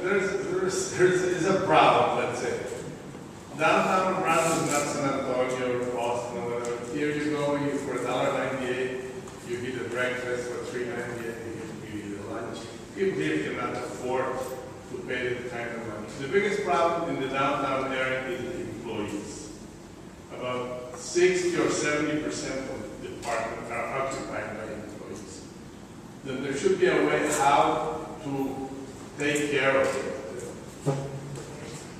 there's a problem, let's say. Downtown Brownsville is not San Antonio or Austin or whatever. Here you go, you for $1.98, you get a breakfast for $3.98, you eat a lunch. People here cannot afford to pay the kind of money. The biggest problem in the downtown area is the employees. About 60 or 70% of the departments are occupied by employees. Then there should be a way how to take care of it.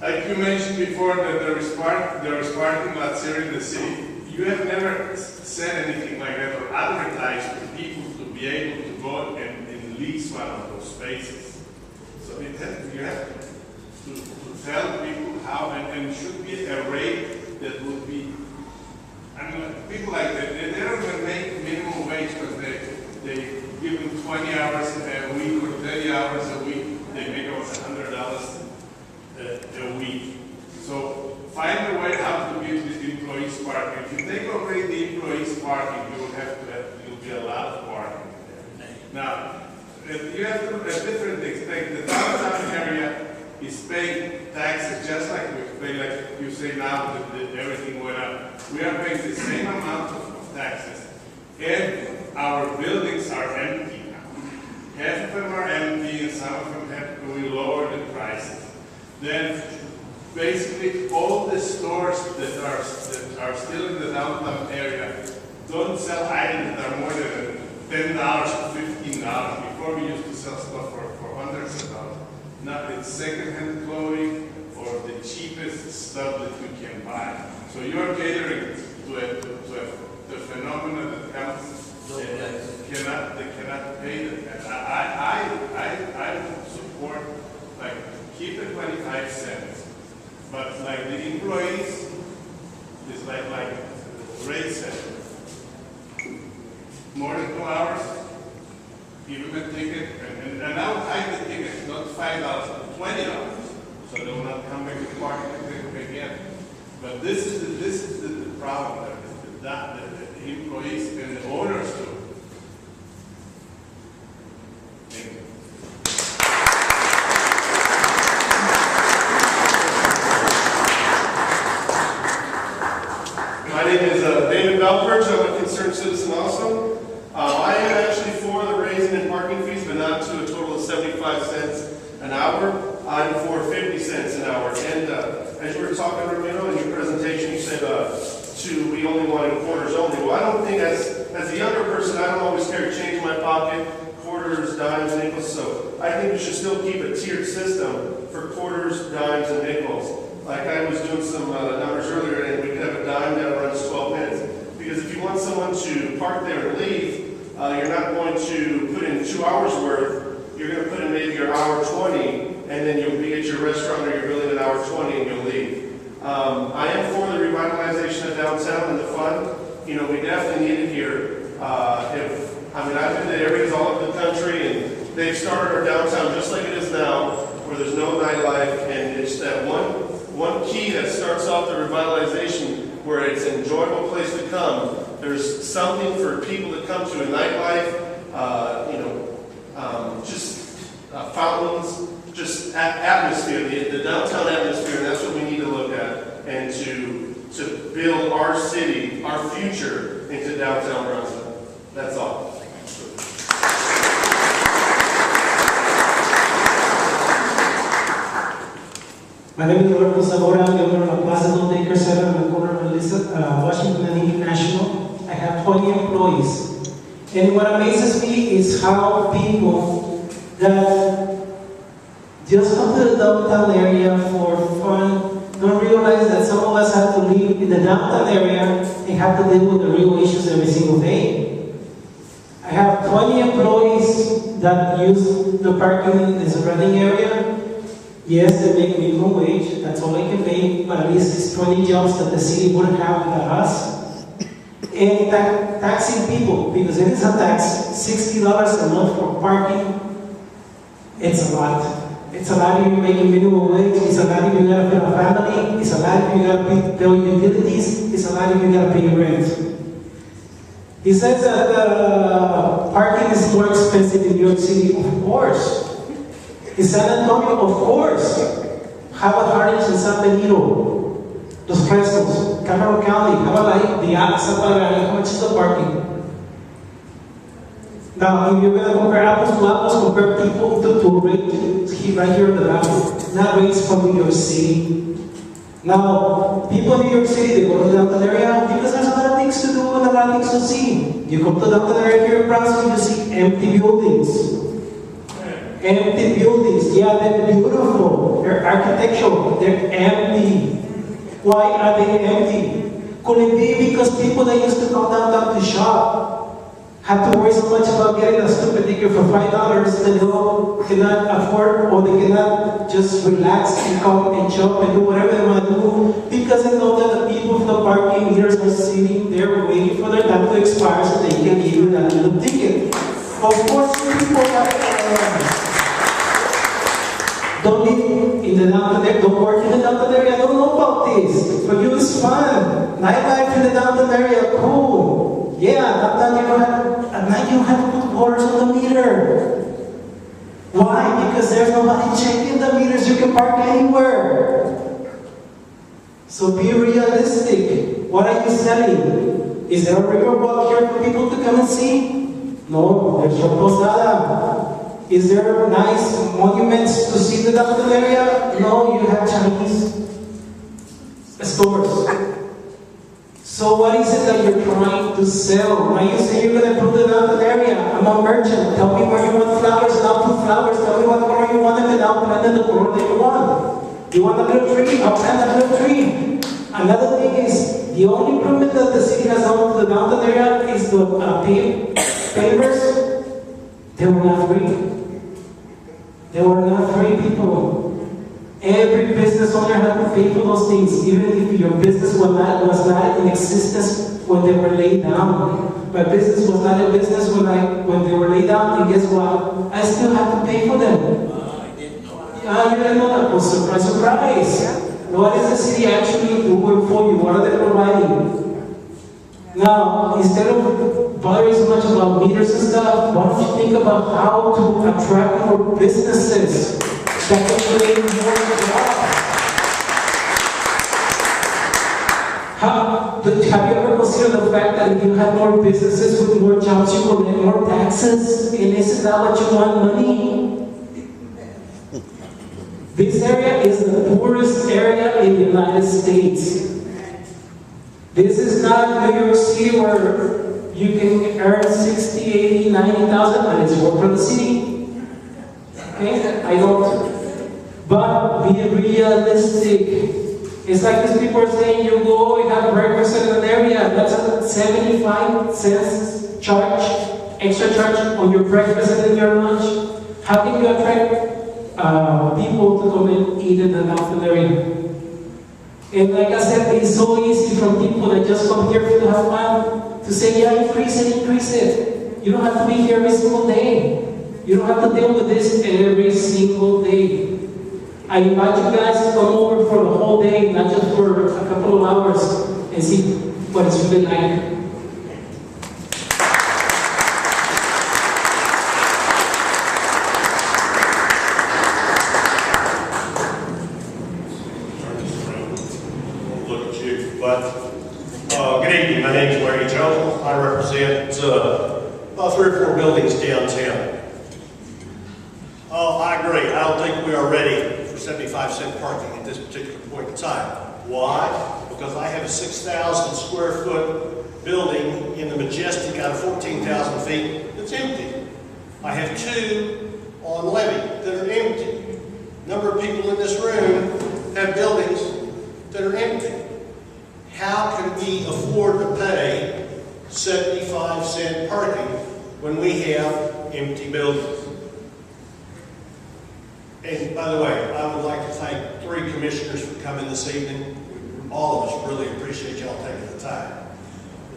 Like you mentioned before that there is parking lots here in the city. You have never said anything like that or advertised for people to be able to go and lease one of those spaces. So you have to tell people how, and it should be a rate that would be, I mean, people like that, they don't even make minimum wage because they give them 20 hours a week or 30 hours a week, they make about $100 a week. So find a way how to give the employees parking. If you take away the employees parking, you will you'll be a lot of parking there. Now, you have to look at different things. Like the downtown area is paying taxes just like we pay, like you say now that everything went up. We are paying the same amount of taxes. And our buildings are empty now. Half of them are empty and some of them we lowered the prices. Then basically all the stores that are still in the downtown area don't sell items that are more than $10 to $15. Before we used to sell stuff for hundreds of dollars. Now it's secondhand clothing or the cheapest stuff that you can buy. So you're catering to a phenomenon that comes they cannot pay that. I would support keep the 25 cents, but like the employees is like Ray said, more than 2 hours, give them a ticket, and I would hike the ticket, not $5, but $20, so they will not come back to the parking again. But this is the problem that the employees and the owners do. Thank you. My name is David Belford. I'm a concerned citizen also. I am actually for the raising in parking fees, but not to a total of 75 cents an hour. I'm for 50 cents an hour. And as you were talking, Roberto, in your presentation, you said we only wanted quarters only. Well, I don't think, as a younger person, I don't always carry change in my pocket, quarters, dimes, nickels. So I think we should still keep a tiered system for quarters, dimes, and nickels. Like I was doing some numbers earlier, and we could have a dime that runs 12 minutes. Because if you want someone to park there and leave, you're not going to put in 2 hours worth. You're going to put in maybe your hour 20, and then you'll be at your restaurant or your building at hour 20, and you'll leave. I am for the revitalization of downtown and the fund. You know, we definitely need it here. I've been to areas all over the country, and they've started our downtown just like it is now, where there's no nightlife, and it's that one key that starts off the revitalization where it's an enjoyable place to come. There's something for people to come to, a nightlife, fountains, just atmosphere, the downtown atmosphere, and that's what we need to look at, and to build our city, our future into downtown Brownsville. That's all. My name is Roberto Zamora. I'm the owner of Plaza Don't Acre Center on the corner of Washington and International. I have 20 employees. And what amazes me is how people that just come to the downtown area for fun don't realize that some of us have to live in the downtown area and have to deal with the real issues every single day. I have 20 employees that use the parking in the surrounding area. Yes, they make minimum wage, that's all I can pay, but at least it's 20 jobs that the city wouldn't have without us. And taxing people, because it is a tax, $60 a month for parking, it's a lot. It's a lot if you're making minimum wage, it's a lot if you gotta feed a family, it's a lot if you gotta pay utilities, it's a lot if you gotta pay rent. He says that parking is more expensive in New York City, of course. In San Antonio, of course, have a Hardee's in San Benito. Los Fresnos, Cameron County, have a light, the San Padre, how much is the parking? Now, if you're going to compare apples to apples, compare people to rates right here in the valley, not rates from New York City. Now, people in New York City, they go to the downtown area because there's a lot of things to do and a lot of things to see. You come to the downtown area here in Brownsville, you see empty buildings. Empty buildings, yeah, they're beautiful, they're architectural, they're empty. Why are they empty? Could it be because people that used to come downtown to shop have to worry so much about getting a stupid ticket for $5 that they cannot afford, or they cannot just relax and come and shop and do whatever they want to do because they know that the people from the parking meters are sitting there waiting for their time to expire so they can give you that little ticket. Of course, people that don't live in the downtown area, don't work in the downtown area, don't know about this. For you, it's fun. Nightlife in the downtown area, cool. Yeah, at night you have to put waters on the meter. Why? Because there's nobody checking the meters. You can park anywhere. So be realistic. What are you selling? Is there a riverwalk here for people to come and see? No, there's no posada. Is there nice monuments to see the downtown area? No, you have Chinese stores. So what is it that you're trying to sell? Now you say you're going to improve the downtown area. I'm a merchant. Tell me where you want flowers and I'll put flowers. Tell me what color you want and I'll plant the color that you want. You want a little tree? I'll plant a little tree. Another thing is, the only improvement that the city has done to the downtown area is the pavers. They were not free. They were not free, people. Every business owner had to pay for those things, even if your business was not in existence when they were laid down. My business was not in business when they were laid down, and guess what? I still have to pay for them. I didn't know that. You didn't know that? Well, surprise, surprise. What is the city actually doing for you? What are they providing? Now, instead of bothering so much about meters and stuff, why don't you think about how to attract more businesses that can create more jobs? Have you ever considered the fact that if you have more businesses with more jobs, you will get more taxes? And isn't that what you want, money? This area is the poorest area in the United States. This is not New York City where you can earn 60, 80, 90,000 and it's work for the city. Okay? I don't. But be realistic. It's like these people are saying you go and have breakfast in an area. That's a 75 cents charge, extra charge on your breakfast and then your lunch. How can you attract people to come and eat in the downtown area? And like I said, it's so easy from people that just come here to have fun to say, yeah, increase it, increase it. You don't have to be here every single day. You don't have to deal with this every single day. I invite you guys to come over for the whole day, not just for a couple of hours, and see what it's really like. Good evening, my name is Larry Jones. I represent about 3 or 4 buildings downtown. I agree. I don't think we are ready for 75-cent parking at this particular point in time. Why? Because I have a 6,000 square foot building in the Majestic out of 14,000 feet that's empty. I have 2 on Levy that are empty. Number of people in this room have buildings that are empty. How can we afford to pay 75-cent parking when we have empty buildings? And by the way, I would like to thank 3 commissioners for coming this evening. All of us really appreciate y'all taking the time.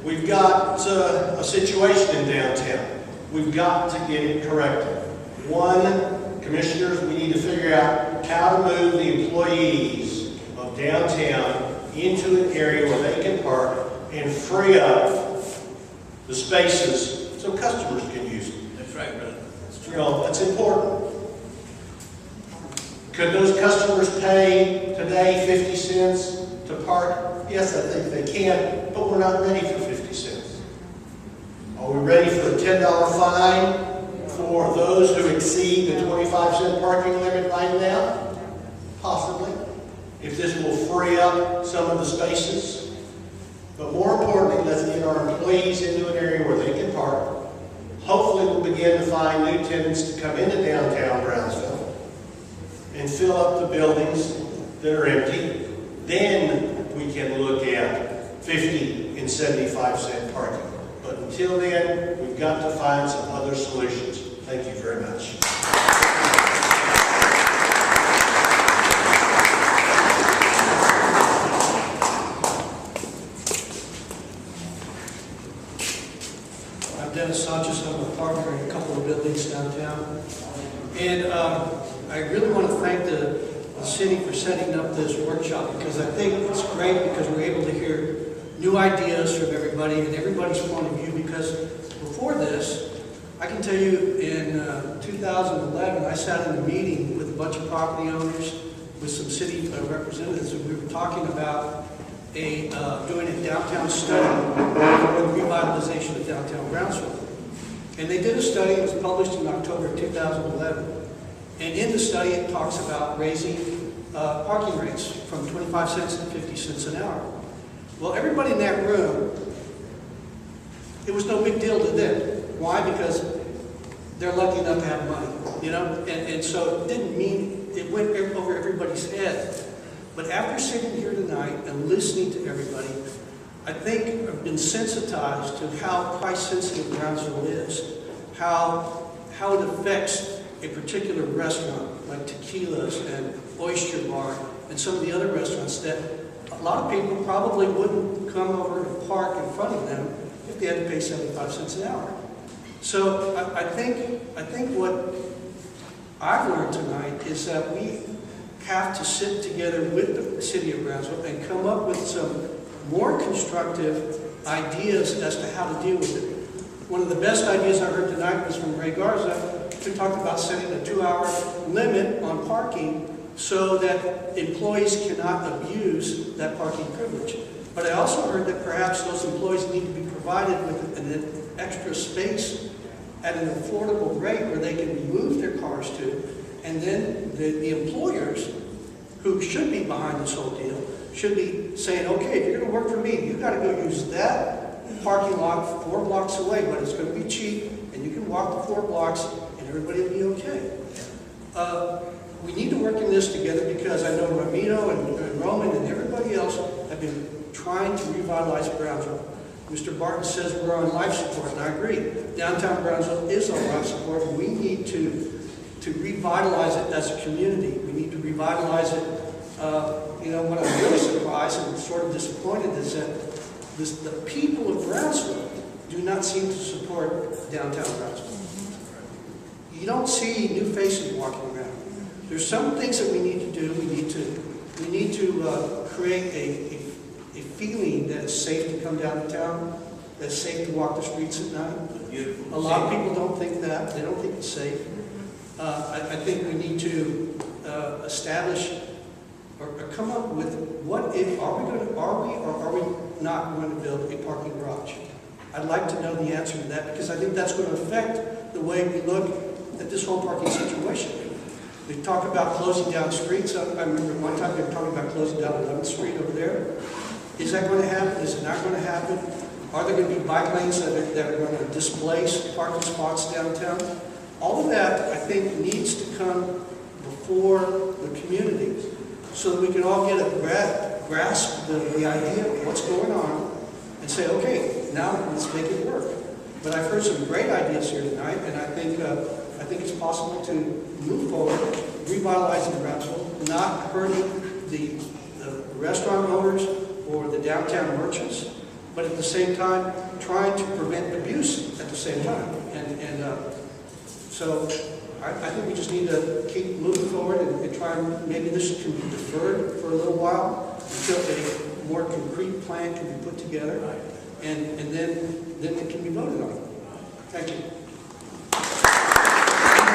We've got a situation in downtown. We've got to get it corrected. 1, commissioners, we need to figure out how to move the employees of downtown into an area where they can park and free up the spaces so customers can use them. That's right, brother. You know, that's important. Could those customers pay today 50 cents to park? Yes, I think they can, but we're not ready for 50 cents. Are we ready for a $10 fine for those who exceed the 25-cent parking limit right now? Possibly. If this will free up some of the spaces. But more importantly, let's get our employees into an area where they can park. Hopefully we'll begin to find new tenants to come into downtown Brownsville and fill up the buildings that are empty. Then we can look at 50 and 75-cent parking. But until then, we've got to find some other solutions. Thank you very much. I'm Dennis Sanchez. I'm a partner in a couple of buildings downtown. And I really want to thank the city for setting up this workshop, because I think it's great because we're able to hear new ideas from everybody and everybody's point of view. Because before this, I can tell you in 2011, I sat in a meeting with a bunch of property owners, with some city representatives, and we were talking about doing a downtown study for the revitalization of downtown Brownsville. And they did a study. It was published in October of 2011. And in the study, it talks about raising parking rates from 25 cents to 50 cents an hour. Well, everybody in that room, it was no big deal to them. Why? Because they're lucky enough to have money, you know? And so it didn't mean, it went over everybody's head. But after sitting here tonight and listening to everybody, I think I've been sensitized to how price-sensitive Brownsville is, how it affects a particular restaurant like Tequila's and Oyster Bar and some of the other restaurants that a lot of people probably wouldn't come over and park in front of them if they had to pay 75 cents an hour. So I think what I've learned tonight is that we have to sit together with the city of Brownsville and come up with some more constructive ideas as to how to deal with it. One of the best ideas I heard tonight was from Ray Garza, who talked about setting a 2-hour limit on parking so that employees cannot abuse that parking privilege. But I also heard that perhaps those employees need to be provided with an extra space at an affordable rate where they can move their cars to, and then the employers, who should be behind this whole deal, should be saying, okay, if you're going to work for me, you've got to go use that parking lot 4 blocks away, but it's going to be cheap, and you can walk the 4 blocks, and everybody will be okay. We need to work in this together, because I know Ramiro and Roman and everybody else have been trying to revitalize Brownsville. Mr. Barton says we're on life support, and I agree. Downtown Brownsville is on life support, and we need to revitalize it as a community. We need to revitalize it. You know, what I'm really surprised and sort of disappointed is that the people of Brownsville do not seem to support downtown Brownsville. You don't see new faces walking around. There's some things that we need to do. We need to create a feeling that it's safe to come downtown, that it's safe to walk the streets at night. A lot of people don't think that. They don't think it's safe. I think we need to establish or come up with what if are we or are we not going to build a parking garage? I'd like to know the answer to that, because I think that's going to affect the way we look at this whole parking situation. We talk about closing down streets. I remember one time they were talking about closing down 11th Street over there. Is that going to happen? Is it not going to happen? Are there going to be bike lanes that are going to displace parking spots downtown? All of that, I think, needs to come before the community, so that we can all get a grasp the idea of what's going on and say, okay, now let's make it work. But I've heard some great ideas here tonight, and I think it's possible to move forward, revitalizing Brownsville, not hurting the restaurant owners or the downtown merchants, but at the same time trying to prevent abuse at the same time. So I think we just need to keep moving forward and try and maybe this can be deferred for a little while until a more concrete plan can be put together, and then it can be voted on. Thank you.